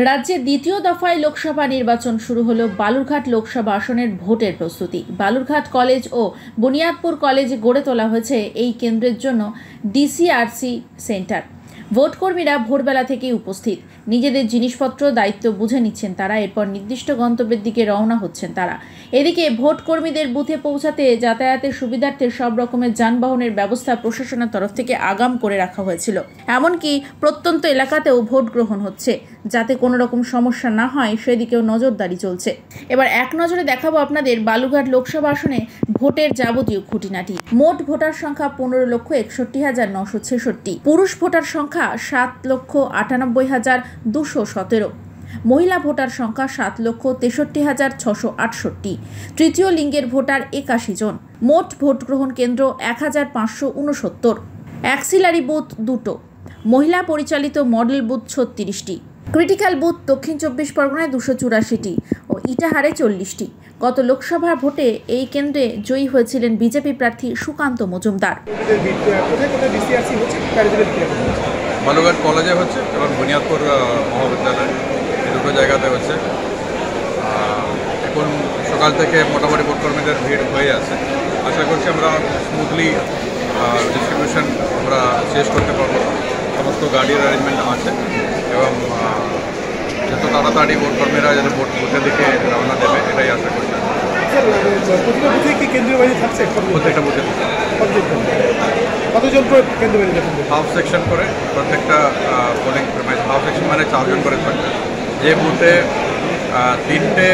রাজ্যে দ্বিতীয় দফায় লোকসভা নির্বাচন শুরু হলো। বালুরঘাট লোকসভা আসনের ভোটের প্রস্তুতি। বালুরঘাট কলেজ ও বুনিয়াদপুর কলেজে গড়ে তোলা হয়েছে এই কেন্দ্রের জন্য ডিসিআরসি সেন্টার। ভোটকর্মীরা ভোরবেলা থেকেই উপস্থিত, নিজেদের জিনিসপত্র দায়িত্ব বুঝে নিচ্ছেন তারা। এরপর নির্দিষ্ট গন্তব্যের দিকে রওনা হচ্ছেন তারা। এদিকে ভোটকর্মীদের বুথে পৌঁছাতে যাতায়াতের সুবিধার্থে সব রকমের যানবাহনের ব্যবস্থা প্রশাসনের তরফ থেকে আগাম করে রাখা হয়েছিল। এমনকি প্রত্যন্ত এলাকাতেও ভোট গ্রহণ হচ্ছে, যাতে কোনো রকম সমস্যা না হয় সেদিকেও নজরদারি চলছে। এবার এক নজরে দেখাবো আপনাদের বালুরঘাট লোকসভা আসনে ভোটের যাবতীয় খুঁটিনাটি। মোট ভোটার সংখ্যা 15,61,966। পুরুষ ভোটার সংখ্যা 7,98,217। মহিলা ভোটার সংখ্যা 7,63,668। তৃতীয় লিঙ্গের ভোটার 81 জন। মোট ভোট গ্রহণ কেন্দ্র 1,569। অ্যাক্সিলারি বুথ 2টো। মহিলা পরিচালিত মডেল বুথ 36টি। ক্রিটিক্যাল বুথ দক্ষিণ 24 পরগনায় 284টি ও ইটাহারে 40টি। গত লোকসভা ভোটে এই কেন্দ্রে জয়ী হয়েছিলেন বিজেপি প্রার্থী সুকান্ত মজুমদার। বালুরঘাট কলেজে হচ্ছে এবং বুনিয়াদপুর মহাবিদ্যালয়, এই দুটো জায়গাতে হচ্ছে। এখন সকাল থেকে মোটামুটি ভোটকর্মীদের ভিড় হয়ে আছে। আশা করছি আমরা স্মুথলি ডিস্ট্রিবিউশন আমরা শেষ করতে পারবো। সমস্ত গাড়ির অ্যারেঞ্জমেন্ট আছে এবং যত তাড়াতাড়ি ভোটকর্মীরা যাতে বুথের দিকে রওনা দেবে এটাই আশা করছি। প্রতিটা বুথে কি কেন্দ্রীয় বাহিনী থাকছে? প্রত্যেকটা বুথে কতজন কেন্দ্রীয় বাহিনী থাকবে? হাফ সেকশন করে প্রত্যেকটা পোলিং হাফ সেকশন মানে 4 জন করে থাকবে। যে বুথে 3টে